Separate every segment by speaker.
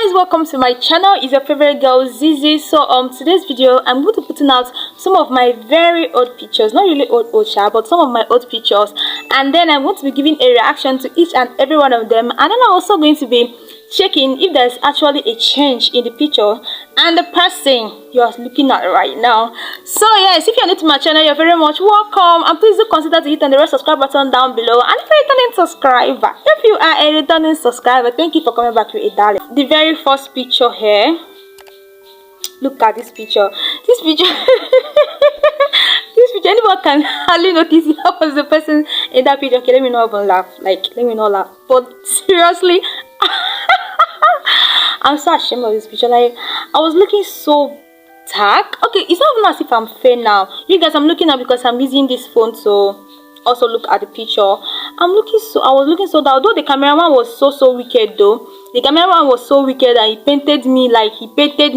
Speaker 1: guys, welcome to my channel. It's your favorite girl Zizi. So today's video I'm going to putting out some of my very old pictures, not really old but some of my old pictures, and then I'm going to be giving a reaction to each and every one of them, and then I'm also going to be checking if there's actually a change in the picture and the person you're looking at right now. So yes, if you're new to my channel, you're very much welcome, and please do consider to hit on the red subscribe button down below. And if you're a returning subscriber, if you are a returning subscriber, thank you for coming back to a darling. The very first picture here, look at this picture. This picture this picture, anyone can hardly notice that was the person in that picture. Okay, let me not even laugh, like let me not laugh, but seriously I'm so ashamed of this picture. Like, I was looking so dark. Okay, it's not even as if I'm fair now. You guys, I'm looking at because I'm using this phone to also look at the picture. I was looking so dark. Although the cameraman was so wicked though. The cameraman was so wicked and he painted me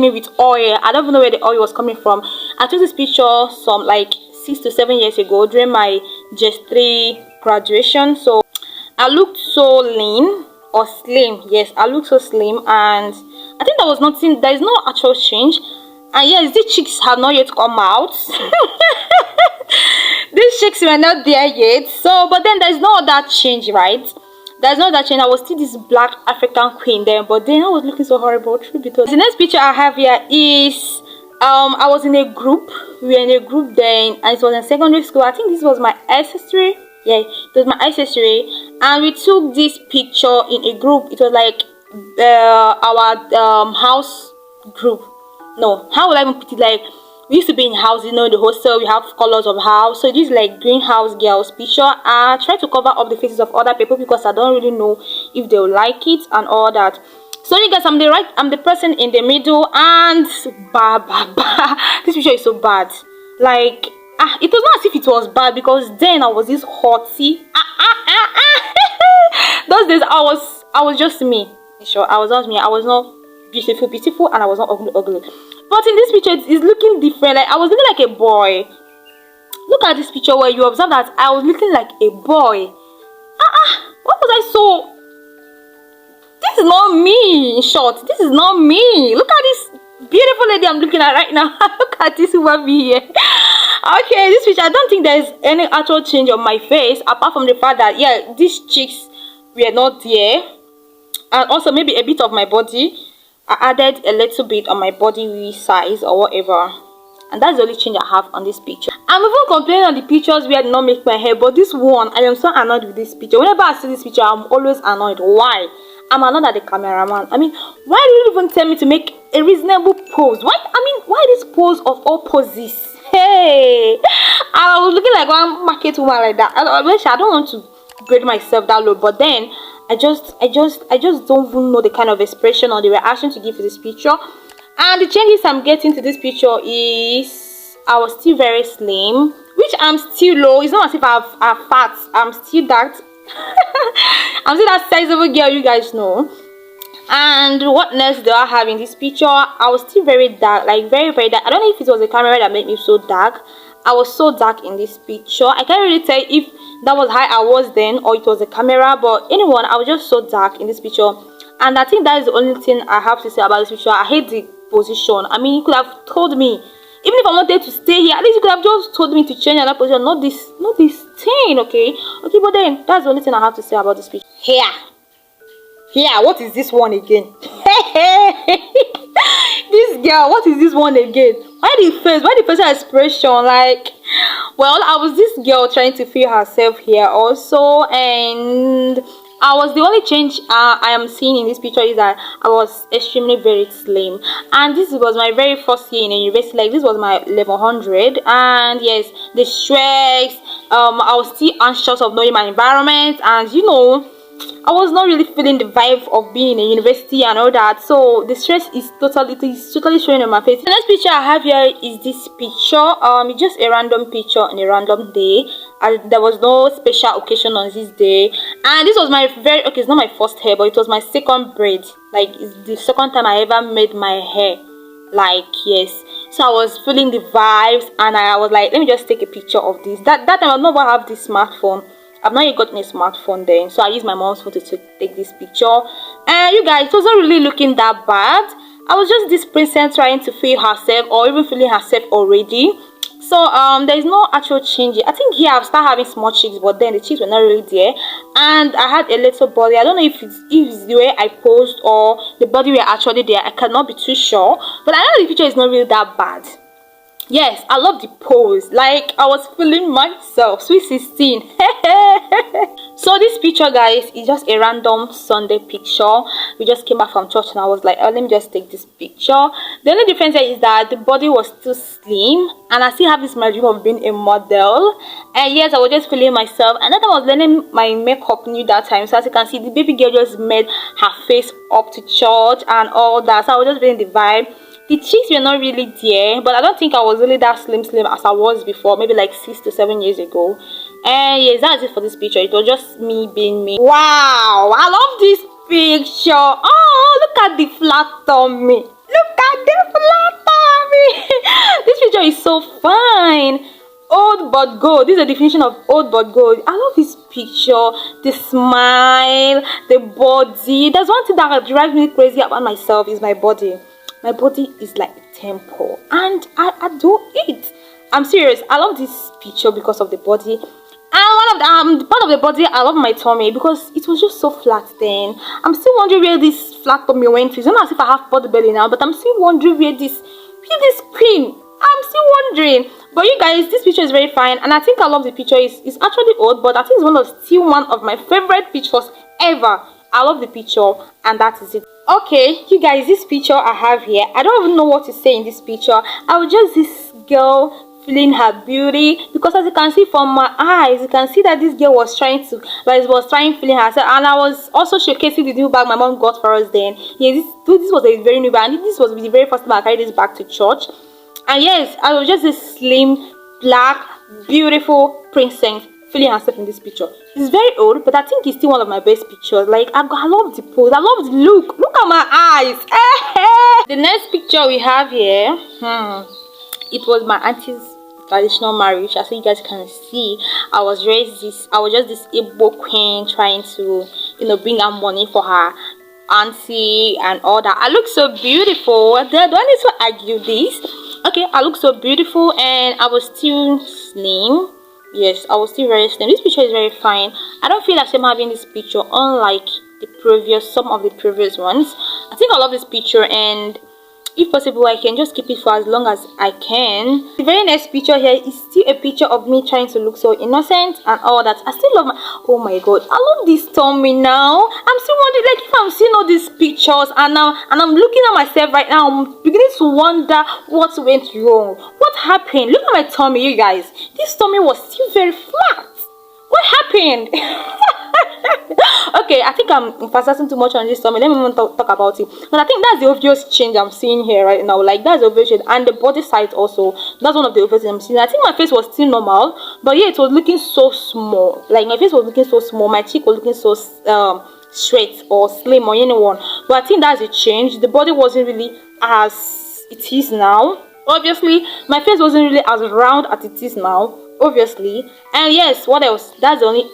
Speaker 1: with oil. I don't even know where the oil was coming from. I took this picture some like 6 to 7 years ago during my JS3 graduation. So I looked so lean. Or slim. Yes, I look so slim, and I think there is no actual change. And yes, these cheeks have not yet come out. These cheeks were not there yet. So but then there's no other change, right? There's no other change. I was still this black African queen then, but then I was looking so horrible too. Because the next picture I have here is I was in a group. We were in a group then, and it was in secondary school. I think this was my ancestry. Yeah, it was my ancestry, and we took this picture in a group. It was like our house group. No, how would I even put it? Like, we used to be in house, you know, the hostel. We have colors of house. So this is like greenhouse girls picture. I try to cover up the faces of other people because I don't really know if they'll like it and all that. So you guys, I'm the person in the middle, and this picture is so bad. Like, it was not as if it was bad, because then I was this hottie. Those days I was just me. Sure, I was not me. I was not beautiful, and I was not ugly. But in this picture, it's looking different. Like, I was looking like a boy. Look at this picture where you observe that I was looking like a boy. What was I so? This is not me. In short, this is not me. Look at this beautiful lady I'm looking at right now. Look at this woman here. Okay, this picture, I don't think there's any actual change on my face, apart from the fact that, yeah, these cheeks were not there, and also maybe a bit of my body. I added a little bit on my body size or whatever, and that's the only change I have on this picture. I'm even complaining on the pictures where I did not make my hair, but this one, I am so annoyed with this picture. Whenever I see this picture, I'm always annoyed. Why? I'm annoyed at the cameraman. I mean, why did you even tell me to make a reasonable pose? Why this pose of all poses? Hey, I was looking like one market woman like that. I don't want to grade myself that low, but then I just don't even know the kind of expression or the reaction to give to this picture. And the changes I'm getting to this picture is I was still very slim, which I'm still low. It's not as if I'm fat. I'm still that. I'm still that sizable girl, you guys know. And what next do I have in this picture? I was still very dark, like very dark. I don't know if it was the camera that made me so dark. I was so dark in this picture. I can't really tell if that was how I was then or it was the camera, but anyone, I was just so dark in this picture. And I think that is the only thing I have to say about this picture. I hate the position. I mean, you could have told me, even if I wanted to stay here, at least you could have just told me to change another position, not this thing. Okay, but then that's the only thing I have to say about this picture. Here, what is this one again? This girl, what is this one again? Why the facial expression? Like, well, I was this girl trying to feel herself here also, and the only change I am seeing in this picture is that I was extremely very slim, and this was my very first year in a university. Like, this was my level 100, and yes, the stress. I was still anxious of knowing my environment, and you know, I was not really feeling the vibe of being in a university and all that. So the stress is totally showing on my face. The next picture I have here is this picture. It's just a random picture on a random day. There was no special occasion on this day, and this was my it's not my first hair, but it was my second braid. Like, it's the second time I ever made my hair. Like, yes. So I was feeling the vibes, and I was like, let me just take a picture of this. That time I never have this smartphone. I've not yet gotten a smartphone then, so I use my mom's phone to take this picture. And you guys, it wasn't really looking that bad. I was just this princess trying to feel herself, or even feeling herself already. So there's no actual change. I think here I've started having small cheeks, but then the cheeks were not really there, and I had a little body. I don't know if it's the way I posed or the body were actually there. I cannot be too sure, but I know the picture is not really that bad. Yes, I love the pose. Like, I was feeling myself. Sweet 16. So this picture, guys, is just a random Sunday picture. We just came back from church and I was like, oh, let me just take this picture. The only difference here is that the body was still slim and I still have this my dream of being a model. And yes, I was just feeling myself. And then I was learning my makeup new that time. So as you can see, the baby girl just made her face up to church and all that. So I was just feeling the vibe. The cheeks were not really there, but I don't think I was really that slim as I was before, maybe like 6 to 7 years ago. And yes, that's it for this picture. It was just me being me. Wow, I love this picture. Oh, look at the flat tummy. Look at the flat tummy. This picture is so fine. Old but gold. This is the definition of old but gold. I love this picture. The smile, the body. There's one thing that drives me crazy about myself is my body. My body is like a temple and I adore it. I'm serious. I love this picture because of the body. And one of the part of the body, I love my tummy because it was just so flat then. I'm still wondering where this flat tummy went to. It's not as if I have body belly now, but I'm still wondering where this queen. I'm still wondering. But you guys, this picture is very fine and I think I love the picture. It's actually old, but I think it's still one of my favorite pictures ever. I love the picture and that is it. Okay, you guys, this picture I have here, I don't even know what to say in this picture. I was just this girl feeling her beauty because as you can see from my eyes, you can see that this girl was trying feeling herself, and I was also showcasing the new bag my mom got for us then. Yeah, this was a very new bag, and this was the very first time I carried this bag to church. And yes, I was just this slim, black, beautiful princess feeling herself in this picture. It's very old, but I think it's still one of my best pictures. Like, I love the pose, I love the look. Look at my eyes. The next picture we have here, it was my auntie's traditional marriage. As you guys can see, I was just this Igbo queen trying to, bring out money for her auntie and all that. I look so beautiful. Do I need to argue this? Okay, I look so beautiful and I was still slim. Yes, I was still very slim. This picture is very fine. I don't feel like I'm having this picture unlike some of the previous ones. I think I love this picture, and if possible I can just keep it for as long as I can. The very next picture here is still a picture of me trying to look so innocent and all that. I still love oh my god, I love this tummy now. I'm still wondering, like, if I'm seeing all these pictures and I'm looking at myself right now, I'm beginning to wonder what went wrong. What happened? Look at my tummy, you guys. This tummy was still very flat. What happened? Okay, I think I'm emphasizing too much on this tummy. Let me even talk about it. But I think that's the obvious change I'm seeing here right now. Like, that's the obvious change. And the body size also. That's one of the obvious things I'm seeing. I think my face was still normal, but yeah, it was looking so small. Like, my face was looking so small. My cheek was looking so straight or slim or anyone. But I think that's a change. The body wasn't really as it is now. Obviously, my face wasn't really as round as it is now. Obviously. And yes, what else? That's the only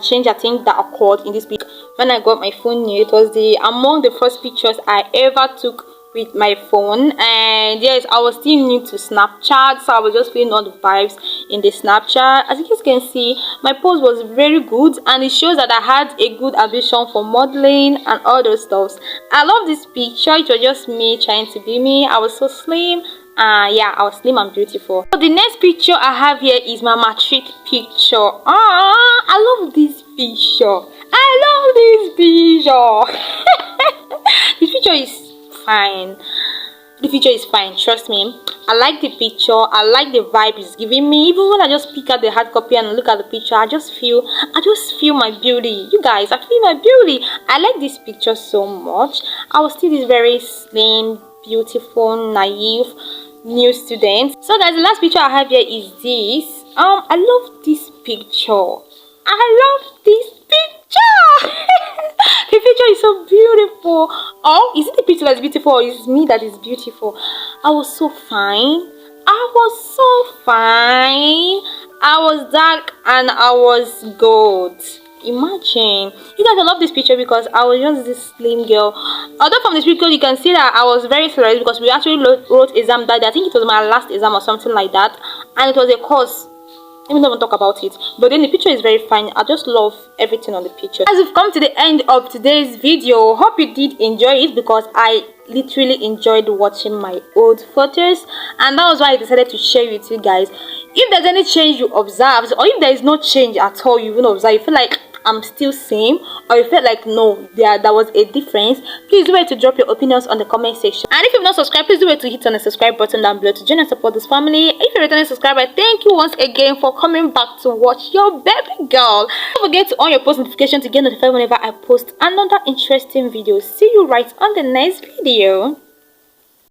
Speaker 1: change I think that occurred in this picture. When I got my phone new, it was among the first pictures I ever took with my phone. And yes, I was still new to Snapchat, so I was just feeling all the vibes in the Snapchat. As you guys can see, my pose was very good and it shows that I had a good ambition for modeling and all those stuff. I love this picture. It was just me trying to be me. I was so slim. Yeah, I was slim and beautiful. So the next picture I have here is my matric picture. I love this picture. I love this picture. This picture is fine. The picture is fine, trust me. I like the picture. I like the vibe it's giving me. Even when I just pick out the hard copy and look at the picture, I just feel my beauty. You guys, I feel my beauty. I like this picture so much. I was still this very slim, beautiful, naive new student. So guys, the last picture I have here is this. I love this picture. I love this picture. The picture is so beautiful. Oh, is it the picture that's beautiful or is it me that is beautiful? I was so fine. I was so fine. I was dark and I was gold. Imagine. You guys, I love this picture because I was just this slim girl. Although from this picture you can see that I was very serious because we actually wrote exam that day. I think it was my last exam or something like that, and it was a course. Let me not even talk about it. But then the picture is very fine. I just love everything on the picture. As we've come to the end of today's video, hope you did enjoy it because I literally enjoyed watching my old photos, and that was why I decided to share with you guys. If there's any change you observe, or if there is no change at all you will observe, you feel like I'm still same, or you felt like no, there was a difference, please do it to drop your opinions on the comment section. And if you've not subscribed, please do it to hit on the subscribe button down below to join and support this family. If you're a returning subscriber, thank you once again for coming back to watch your baby girl. Don't forget to on your post notification to get notified whenever I post another interesting video. See you right on the next video.